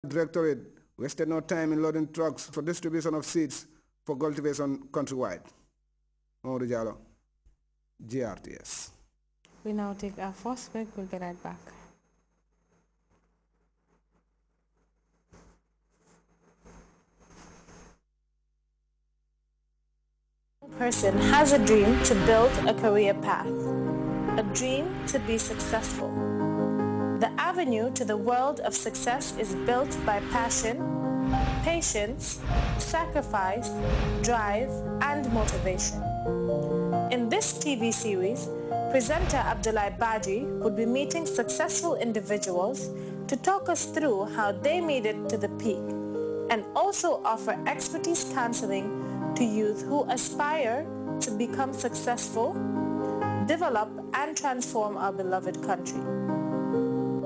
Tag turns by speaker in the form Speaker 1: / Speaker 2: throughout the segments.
Speaker 1: Directorate wasted no time in loading trucks for distribution of seeds for cultivation countrywide. Mamadou Diallo, GRTS.
Speaker 2: We now take our first break. We'll be right back. Person has a dream to build a career path, a dream to be successful. The avenue to the world of success is built by passion, patience, sacrifice, drive, and motivation. In this TV series, presenter Abdullah Baji would be meeting successful individuals to talk us through how they made it to the peak and also offer expertise counseling to youth who aspire to become successful, develop, and transform our beloved country.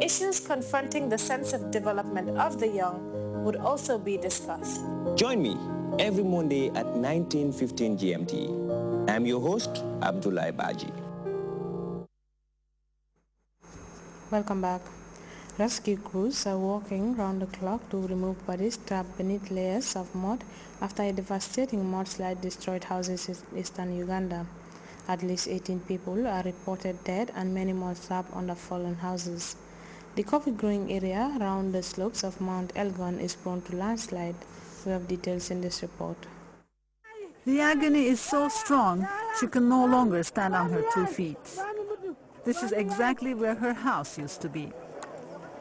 Speaker 2: Issues confronting the sense of development of the young would also be discussed.
Speaker 3: Join me every Monday at 19:15 GMT. I'm your host, Abdullah Baji.
Speaker 2: Welcome back. Rescue crews are working round the clock to remove bodies trapped beneath layers of mud after a devastating mudslide destroyed houses in eastern Uganda. At least 18 people are reported dead and many more trapped under fallen houses. The coffee-growing area around the slopes of Mount Elgon is prone to landslide. We have details in this report.
Speaker 4: The agony is so strong, she can no longer stand on her 2 feet. This is exactly where her house used to be.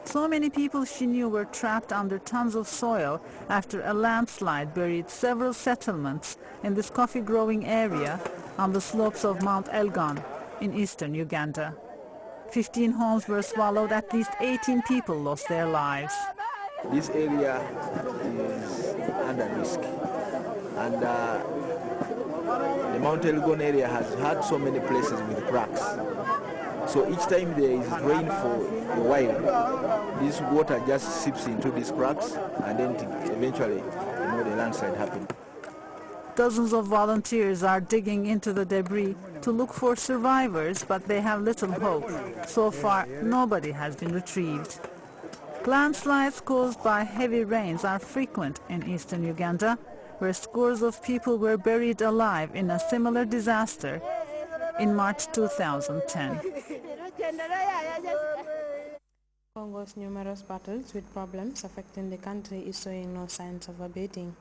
Speaker 4: So many people she knew were trapped under tons of soil after a landslide buried several settlements in this coffee-growing area on the slopes of Mount Elgon in eastern Uganda. 15 homes were swallowed, at least 18 people lost their lives.
Speaker 5: This area is under risk, and the Mount Elgon area has had so many places with cracks. So each time there is rain for a while, this water just seeps into these cracks, and then eventually, the landslide happens.
Speaker 4: Dozens of volunteers are digging into the debris to look for survivors, but they have little hope. So far, nobody has been retrieved. Landslides caused by heavy rains are frequent in eastern Uganda, where scores of people were buried alive in a similar disaster in March 2010.
Speaker 2: Congo's numerous battles with problems affecting the country is showing no signs of abating.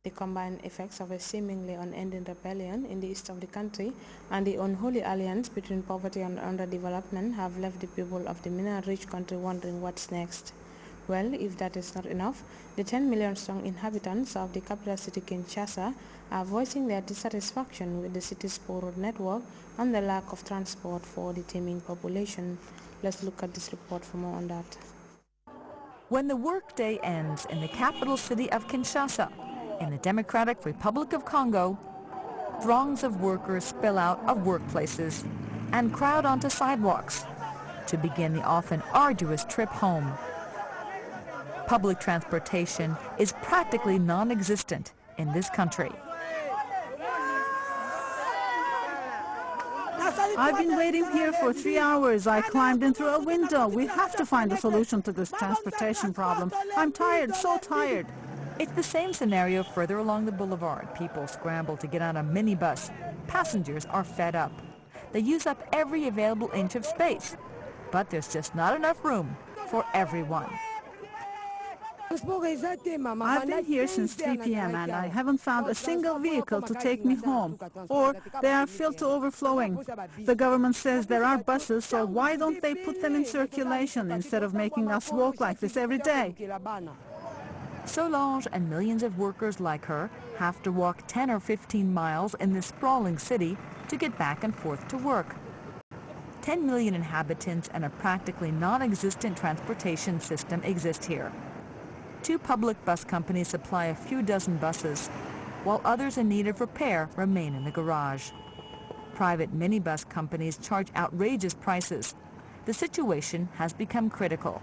Speaker 2: The combined effects of a seemingly unending rebellion in the east of the country and the unholy alliance between poverty and underdevelopment have left the people of the mineral-rich country wondering what's next. Well, if that is not enough, the 10 million strong inhabitants of the capital city Kinshasa are voicing their dissatisfaction with the city's poor road network and the lack of transport for the teeming population. Let's look at this report for more on that.
Speaker 6: When the workday ends in the capital city of Kinshasa, in the Democratic Republic of Congo, throngs of workers spill out of workplaces and crowd onto sidewalks to begin the often arduous trip home. Public transportation is practically non-existent in this country.
Speaker 4: I've been waiting here for 3 hours. I climbed in through a window. We have to find a solution to this transportation problem. I'm tired, so tired.
Speaker 6: It's the same scenario further along the boulevard. People scramble to get on a minibus. Passengers are fed up. They use up every available inch of space, but there's just not enough room for everyone.
Speaker 4: I've been here since 3 p.m. and I haven't found a single vehicle to take me home, or they are filled to overflowing. The government says there are buses, so why don't they put them in circulation instead of making us walk like this every day?
Speaker 6: Solange and millions of workers like her have to walk 10 or 15 miles in this sprawling city to get back and forth to work. 10 million inhabitants and a practically non-existent transportation system exist here. 2 public bus companies supply a few dozen buses, while others in need of repair remain in the garage. Private minibus companies charge outrageous prices. The situation has become critical.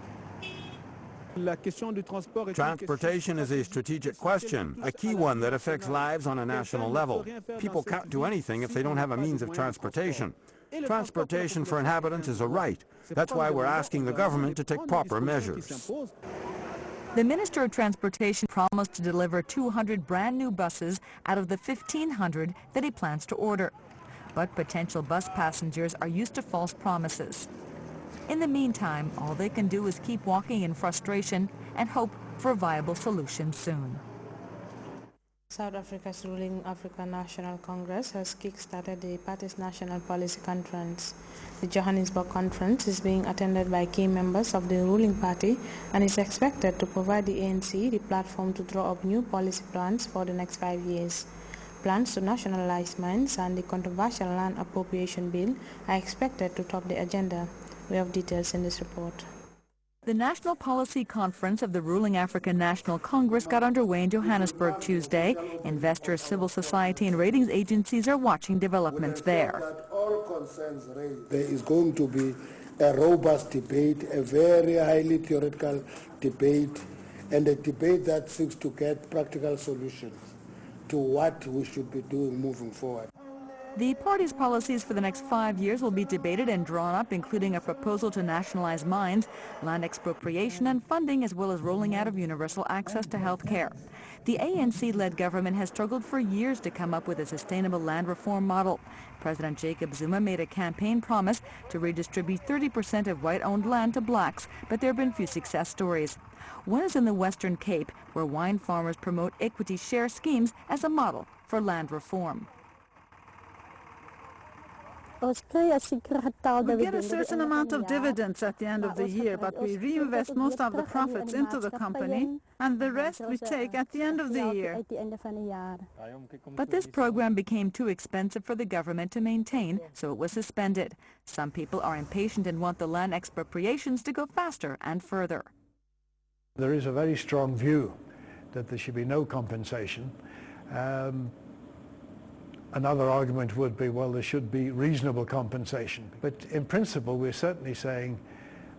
Speaker 7: Transportation is a strategic question, a key one that affects lives on a national level. People can't do anything if they don't have a means of transportation. Transportation for inhabitants is a right. That's why we're asking the government to take proper measures.
Speaker 6: The Minister of Transportation promised to deliver 200 brand new buses out of the 1,500 that he plans to order. But potential bus passengers are used to false promises. In the meantime, all they can do is keep walking in frustration and hope for a viable solution soon.
Speaker 2: South Africa's ruling African National Congress has kick-started the party's national policy conference. The Johannesburg conference is being attended by key members of the ruling party and is expected to provide the ANC the platform to draw up new policy plans for the next 5 years. Plans to nationalize mines and the controversial land appropriation bill are expected to top the agenda. We have details in this report.
Speaker 6: The National Policy Conference of the ruling African National Congress got underway in Johannesburg Tuesday. Investors, civil society and ratings agencies are watching developments there.
Speaker 8: There is going to be a robust debate, a very highly theoretical debate, and a debate that seeks to get practical solutions to what we should be doing moving forward.
Speaker 6: The party's policies for the next 5 years will be debated and drawn up, including a proposal to nationalize mines, land expropriation and funding, as well as rolling out of universal access to health care. The ANC-led government has struggled for years to come up with a sustainable land reform model. President Jacob Zuma made a campaign promise to redistribute 30% of white-owned land to blacks, but there have been few success stories. One is in the Western Cape, where wine farmers promote equity share schemes as a model for land reform.
Speaker 4: We get a certain amount of dividends at the end of the year, but we reinvest most of the profits into the company, and the rest we take at the end of the year.
Speaker 6: But this program became too expensive for the government to maintain, so it was suspended. Some people are impatient and want the land expropriations to go faster and further.
Speaker 9: There is a very strong view that there should be no compensation. Another argument would be, well, there should be reasonable compensation. But in principle, we're certainly saying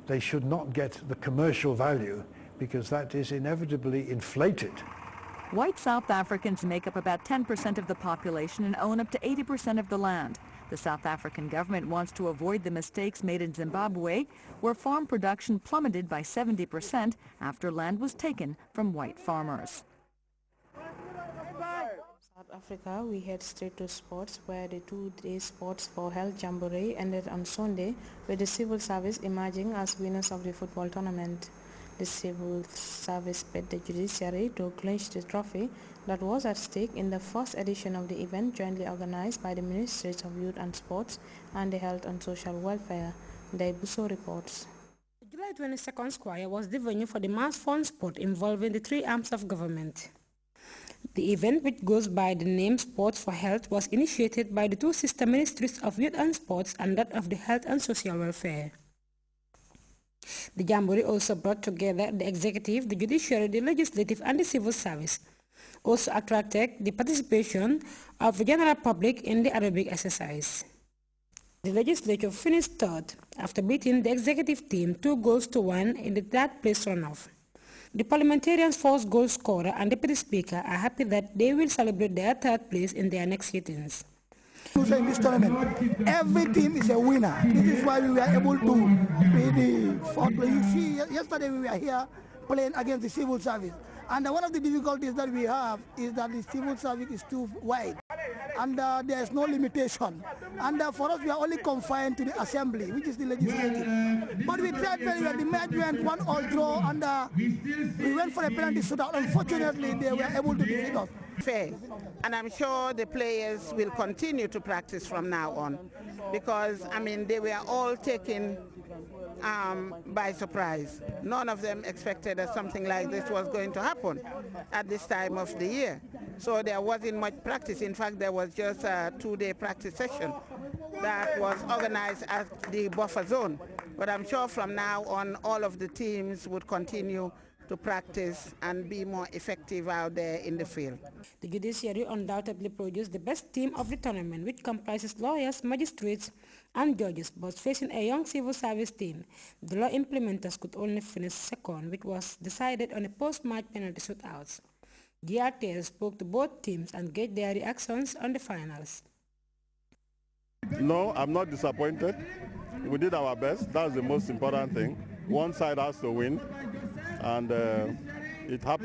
Speaker 9: they should not get the commercial value, because that is inevitably inflated.
Speaker 6: White South Africans make up about 10% of the population and own up to 80% of the land. The South African government wants to avoid the mistakes made in Zimbabwe, where farm production plummeted by 70% after land was taken from white farmers.
Speaker 2: Africa, we head straight to sports, where the two-day Sports for Health Jamboree ended on Sunday with the civil service emerging as winners of the football tournament. The civil service bet the judiciary to clinch the trophy that was at stake in the first edition of the event, jointly organized by the Ministries of Youth and Sports and the Health and Social Welfare. Daibuso reports.
Speaker 10: The July 22nd Square was the venue for the mass fun sport involving the three arms of government. The event, which goes by the name Sports for Health, was initiated by the two sister ministries of Youth and Sports and that of the Health and Social Welfare. The Jamboree also brought together the executive, the judiciary, the legislative and the civil service. Also attracted the participation of the general public in the aerobic exercise. The legislature finished third after beating the executive team 2-1 in the third place runoff. The parliamentarians' first goal scorer and deputy speaker are happy that they will celebrate their third place in their next sittings.
Speaker 11: In this tournament, every team is a winner. This is why we were able to be the fourth place. You see, yesterday we were here playing against the civil service. And one of the difficulties that we have is that the civil service is too wide. And there is no limitation. And for us, we are only confined to the assembly, which is the legislative. But we tried very well. The match went 1-1 draw, and we went for a penalty shootout. Unfortunately, they were able to defeat us.
Speaker 12: Fair. And I'm sure the players will continue to practice from now on, because, I mean, they were all taken by surprise. None of them expected that something like this was going to happen at this time of the year. So there wasn't much practice. In fact, there was just a 2-day practice session that was organized at the buffer zone. But I'm sure from now on, all of the teams would continue to practice and be more effective out there in the field.
Speaker 10: The judiciary undoubtedly produced the best team of the tournament, which comprises lawyers, magistrates, and judges, but facing a young civil service team. The law implementers could only finish second, which was decided on a post-match penalty shootouts. Grts spoke to both teams and gave their reactions on the finals.
Speaker 13: No, I'm not disappointed. We did our best. That's the most important thing. One side has to win, and It happened.